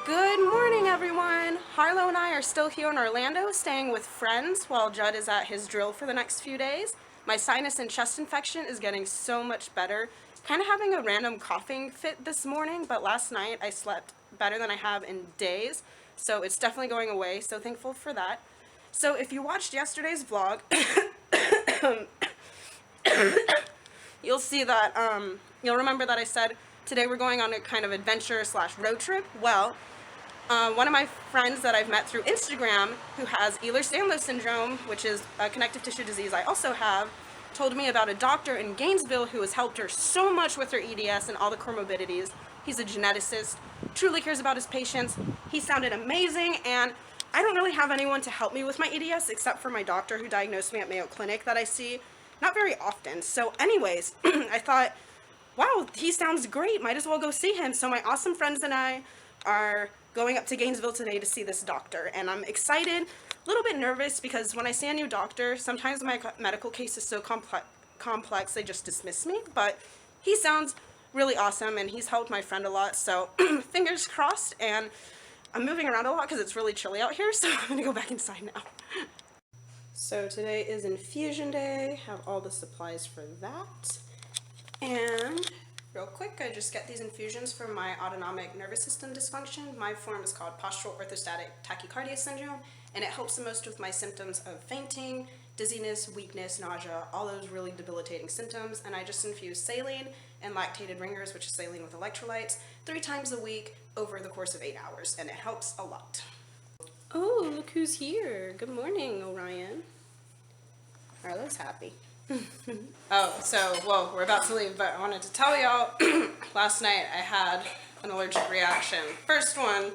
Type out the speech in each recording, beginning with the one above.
Good morning, everyone. Harlow and I are still here in Orlando, staying with friends while Judd is at his drill for the next few days. My sinus and chest infection is getting so much better. Kind of having a random coughing fit this morning, but last night I slept better than I have in days, so it's definitely going away, so thankful for that. So if you watched yesterday's vlog, you'll see that, you'll remember that I said today we're going on a kind of adventure / road trip. Well, one of my friends that I've met through Instagram who has Ehlers-Danlos syndrome, which is a connective tissue disease I also have, told me about a doctor in Gainesville who has helped her so much with her EDS and all the comorbidities. He's a geneticist, truly cares about his patients. He sounded amazing, and I don't really have anyone to help me with my EDS except for my doctor who diagnosed me at Mayo Clinic that I see not very often. So anyways, I thought, wow, he sounds great, might as well go see him. So my awesome friends and I are going up to Gainesville today to see this doctor, and I'm excited, a little bit nervous, because when I see a new doctor, sometimes my medical case is so complex they just dismiss me, but he sounds really awesome, and he's helped my friend a lot, so fingers crossed. And I'm moving around a lot because it's really chilly out here, so I'm gonna go back inside now. So today is infusion day, have all the supplies for that, and real quick, I just get these infusions for my autonomic nervous system dysfunction. My form is called postural orthostatic tachycardia syndrome, and it helps the most with my symptoms of fainting, dizziness, weakness, nausea, all those really debilitating symptoms. And I just infuse saline and lactated ringers, which is saline with electrolytes, 3 times a week over the course of 8 hours, and it helps a lot. Oh, look who's here. Good morning, Orion. Harlow's happy. Oh, we're about to leave, but I wanted to tell y'all, last night I had an allergic reaction. First one,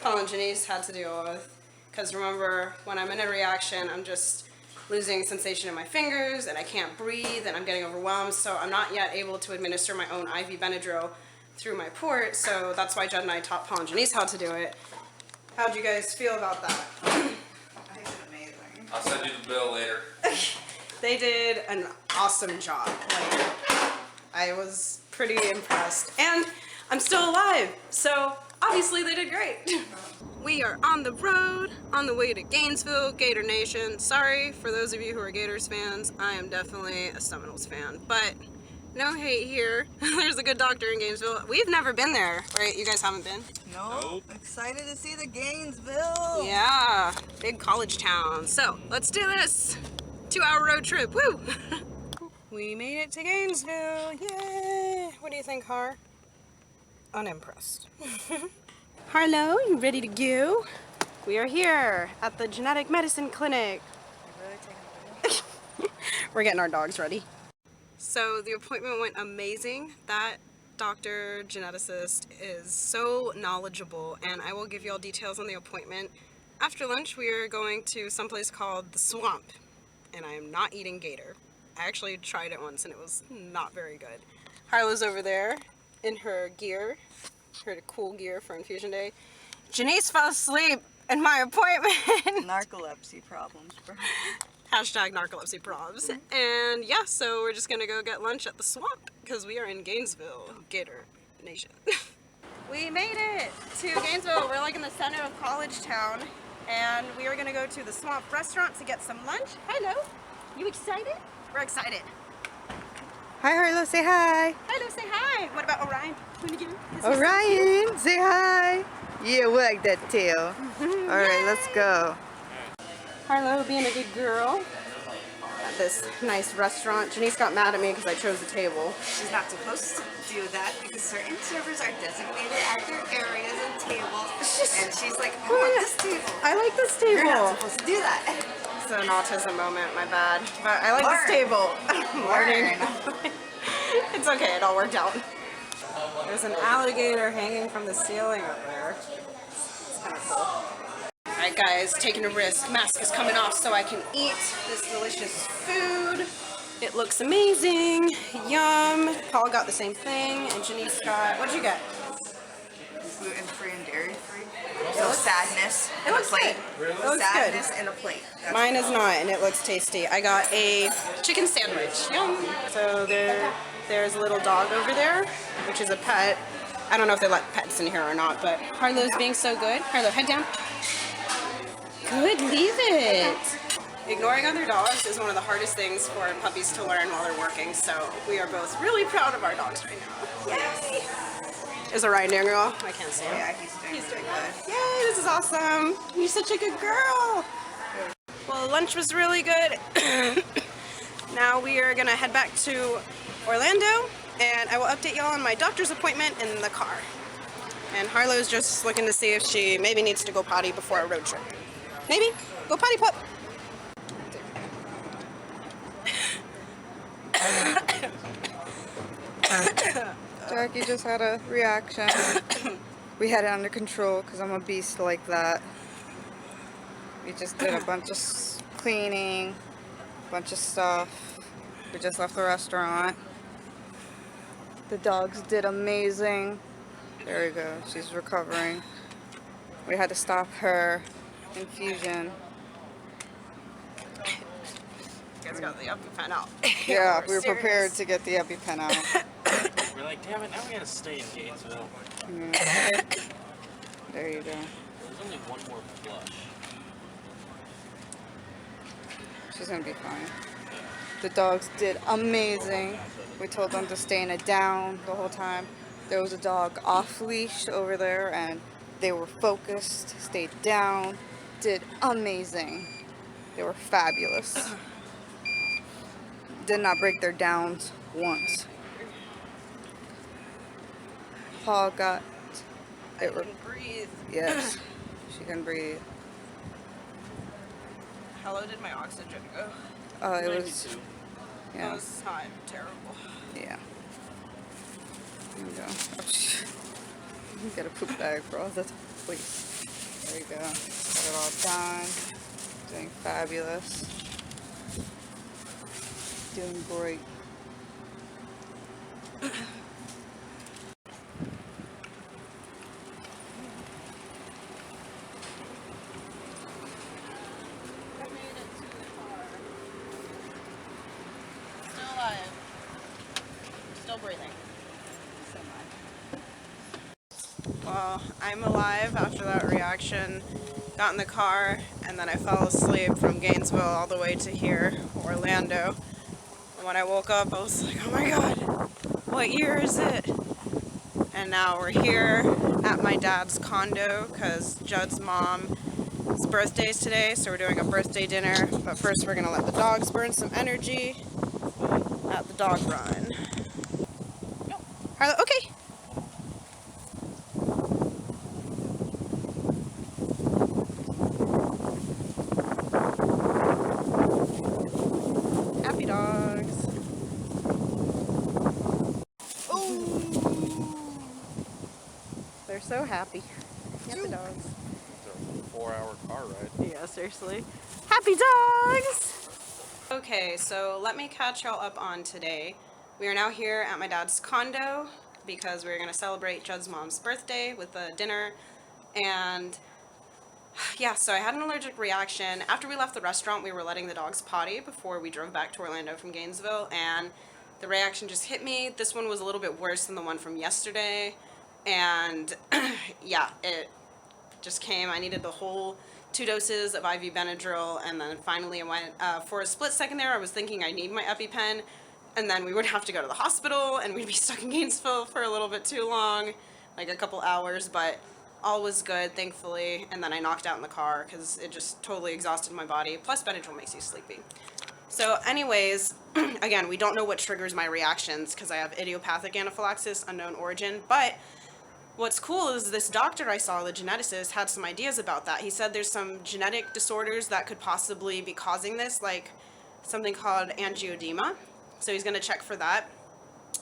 Paul and Janice had to deal with, because remember, when I'm in a reaction, I'm just losing sensation in my fingers, and I can't breathe, and I'm getting overwhelmed, so I'm not yet able to administer my own IV Benadryl through my port, so that's why Judd and I taught Paul and Janice how to do it. How'd you guys feel about that? I think it's amazing. I'll send you the bill later. They did an awesome job. Like, I was pretty impressed. And I'm still alive, so obviously they did great. We are on the road, on the way to Gainesville, Gator Nation. Sorry for those of you who are Gators fans. I am definitely a Seminoles fan, but no hate here. There's a good doctor in Gainesville. We've never been there, right? You guys haven't been? Nope. Excited to see the Gainesville. Yeah, big college town. So let's do this. 2-hour road trip, woo! We made it to Gainesville, yay! What do you think, Har? Unimpressed. Harlow, you ready to go? We are here at the genetic medicine clinic. We're getting our dogs ready. So the appointment went amazing. That doctor, geneticist, is so knowledgeable, and I will give you all details on the appointment. After lunch, we are going to someplace called the Swamp. And I am not eating gator. I actually tried it once and it was not very good. Harlow's over there in her gear, her cool gear for infusion day. Janice fell asleep in my appointment. Narcolepsy problems, bro. Hashtag narcolepsy probs. And yeah, so we're just gonna go get lunch at the Swamp because we are in Gainesville, Gator Nation. We made it to Gainesville. We're like in the center of college town. And we are gonna go to the Swamp restaurant to get some lunch. Hello, you excited? We're excited. Hi, Harlow, say hi. Hello, say hi. What about Orion? Orion, say hi. Yeah, we like that too. All right, let's go. Harlow being a good girl at this nice restaurant. Janice got mad at me because I chose the table. She's not supposed to do that because certain servers are designated at their areas and tables. And she's like, I want this table. I like this table. You're not supposed to do that. It's an autism moment, my bad. But I like this table. Learning. It's okay, it all worked out. There's an alligator hanging from the ceiling up there. It's kind of cool. Alright guys, taking a risk. Mask is coming off so I can eat this delicious food. It looks amazing. Yum. Paul got the same thing, and Janice got, what'd you get? Gluten-free and dairy-free. So sadness It looks good. Really? It looks sadness good. in a plate. That's Mine is not, and it looks tasty. I got a chicken sandwich. Yum. So there's a little dog over there, which is a pet. I don't know if they let pets in here or not, but Harlow's being so good. Harlow, head down. Good, leave it. Ignoring other dogs is one of the hardest things for puppies to learn while they're working, so we are both really proud of our dogs right now. Yay! Is Orion doing well? I can't see him. Yeah, he's doing good. Yay, this is awesome. You're such a good girl. Well, lunch was really good. Now we are gonna head back to Orlando, and I will update y'all on my doctor's appointment in the car. And Harlow's just looking to see if she maybe needs to go potty before a road trip. Maybe? Go potty, pup. Jackie just had a reaction. We had it under control because I'm a beast like that. We just did a bunch of cleaning, bunch of stuff. We just left the restaurant. The dogs did amazing. There we go. She's recovering. We had to stop her infusion. You guys got the EpiPen out. Yeah, we were prepared to get the EpiPen out. We're like, damn it, now we gotta stay in Gainesville. There you go. There's only one more flush. She's gonna be fine. The dogs did amazing. We told them to stay in a down the whole time. There was a dog off leash over there and they were focused, stayed down, did amazing. They were fabulous. Did not break their downs once. Paul got I can breathe. yes, she can breathe. How low did my oxygen go? It was 92. That yeah. was not terrible. Yeah. There we go. Oh, you get a poop bag for all the waste. There we go. Got it all done. Doing fabulous. Doing great. Still alive. Still breathing. Well, I'm alive after that reaction. Got in the car, and then I fell asleep from Gainesville all the way to here, Orlando. And when I woke up, I was like, oh my god, what year is it? And now we're here at my dad's condo, because Judd's mom's birthday is today, so we're doing a birthday dinner. But first we're going to let the dogs burn some energy at the dog run. Harlow, okay. Happy dogs. Ooh. They're so happy. Happy dogs. It's a 4-hour car ride. Yeah, seriously. Happy dogs! Okay, so let me catch y'all up on today. We are now here at my dad's condo because we're gonna celebrate Judd's mom's birthday with a dinner. And yeah, so I had an allergic reaction. After we left the restaurant, we were letting the dogs potty before we drove back to Orlando from Gainesville, and the reaction just hit me. This one was a little bit worse than the one from yesterday, and yeah, it just came. I needed the whole 2 doses of IV Benadryl, and then finally I went, for a split second there, I was thinking I need my EpiPen, and then we would have to go to the hospital, and we'd be stuck in Gainesville for a little bit too long, like a couple hours, but all was good, thankfully, and then I knocked out in the car because it just totally exhausted my body, plus Benadryl makes you sleepy. So anyways, again, we don't know what triggers my reactions because I have idiopathic anaphylaxis, unknown origin, but what's cool is this doctor I saw, the geneticist, had some ideas about that. He said there's some genetic disorders that could possibly be causing this, like something called angioedema. So he's going to check for that.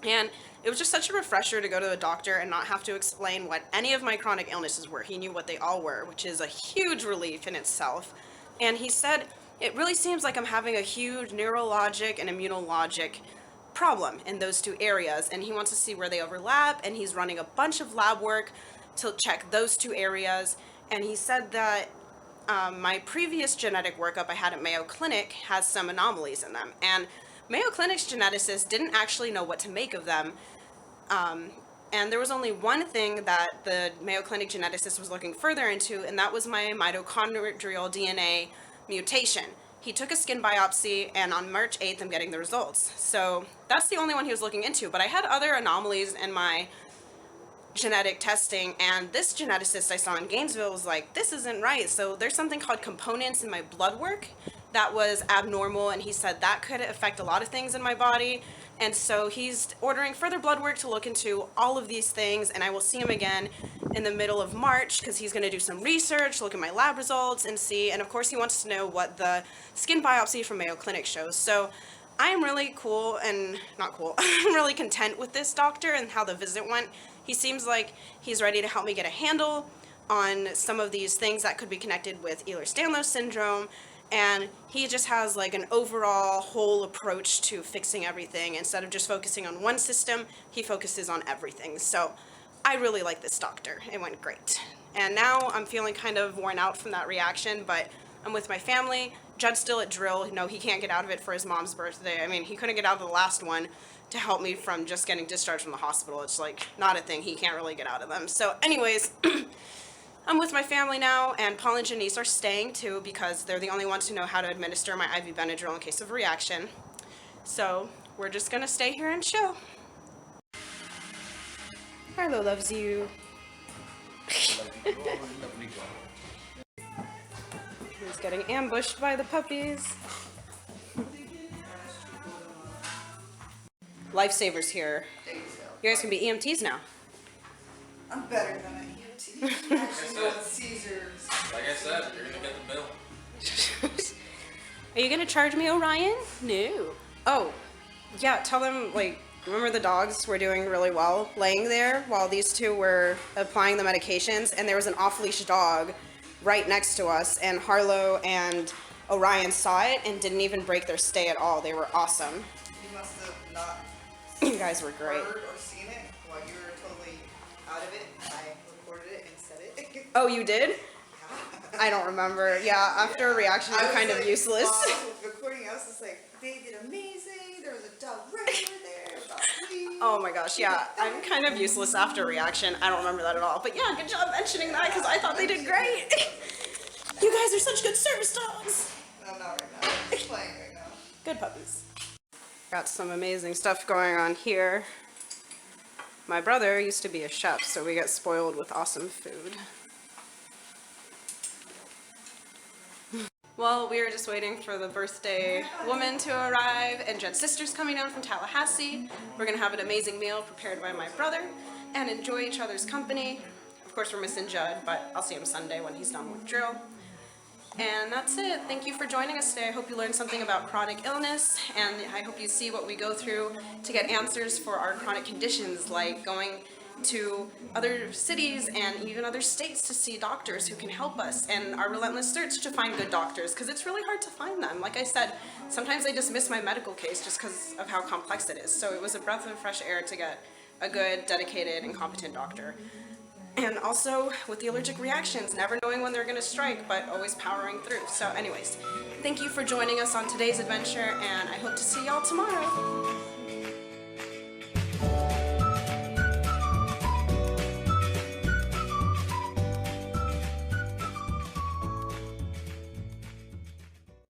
And it was just such a refresher to go to the doctor and not have to explain what any of my chronic illnesses were. He knew what they all were, which is a huge relief in itself. And he said, it really seems like I'm having a huge neurologic and immunologic problem in those 2 areas, and he wants to see where they overlap, and he's running a bunch of lab work to check those 2 areas. And he said that my previous genetic workup I had at Mayo Clinic has some anomalies in them, and Mayo Clinic's geneticist didn't actually know what to make of them, and there was only one thing that the Mayo Clinic geneticist was looking further into, and that was my mitochondrial DNA mutation. He took a skin biopsy, and on March 8th, I'm getting the results. So that's the only one he was looking into, but I had other anomalies in my genetic testing, and this geneticist I saw in Gainesville was like, this isn't right. So there's something called components in my blood work that was abnormal, and he said that could affect a lot of things in my body. And so he's ordering further blood work to look into all of these things, and I will see him again in the middle of March because he's going to do some research, look at my lab results, and see. And of course he wants to know what the skin biopsy from Mayo Clinic shows. So I'm really cool, and not cool, I'm really content with this doctor and how the visit went. He seems like he's ready to help me get a handle on some of these things that could be connected with Ehlers-Danlos syndrome, and he just has like an overall whole approach to fixing everything. Instead of just focusing on one system, he focuses on everything. So I really like this doctor. It went great. And now I'm feeling kind of worn out from that reaction, but I'm with my family. Judd's still at drill. No, he can't get out of it for his mom's birthday. I mean, he couldn't get out of the last one to help me from just getting discharged from the hospital. It's like not a thing. He can't really get out of them. So anyways, I'm with my family now, and Paul and Janice are staying too because they're the only ones who know how to administer my IV Benadryl in case of a reaction. So we're just gonna stay here and chill. Harlow loves you. He's getting ambushed by the puppies. Lifesavers here. You guys can be EMTs now. I'm better than an EMT. Actually, go with Caesars. Like I said, you're gonna get the bill. Are you gonna charge me, Orion? No. Oh, yeah, tell them, like, remember the dogs were doing really well laying there while these two were applying the medications, and there was an off-leash dog right next to us, and Harlow and Orion saw it and didn't even break their stay at all. They were awesome. You must have not You guys were great. heard or seen it while you were totally out of it. I recorded it and said it. Oh, you did? I don't remember. Yeah, after a reaction, I you're was kind of like, useless. while I was recording, I was just like, they did amazing. There was a dog right over there. About three. Oh my gosh, yeah, I'm kind of useless after reaction. I don't remember that at all. But yeah, good job mentioning that because I thought they did great. You guys are such good service dogs. No, not right now. He's playing right now. Good puppies. Got some amazing stuff going on here. My brother used to be a chef, so we get spoiled with awesome food. Well, we are just waiting for the birthday woman to arrive, and Jed's sister's coming down from Tallahassee. We're gonna have an amazing meal prepared by my brother and enjoy each other's company. Of course, we're missing Judd, but I'll see him Sunday when he's done with drill. And that's it. Thank you for joining us today. I hope you learned something about chronic illness, and I hope you see what we go through to get answers for our chronic conditions, like going to other cities and even other states to see doctors who can help us, and our relentless search to find good doctors, because it's really hard to find them. Like I said, sometimes I dismiss my medical case just because of how complex it is. So it was a breath of fresh air to get a good, dedicated, and competent doctor. And also with the allergic reactions, never knowing when they're going to strike, but always powering through. So anyways, thank you for joining us on today's adventure, and I hope to see y'all tomorrow.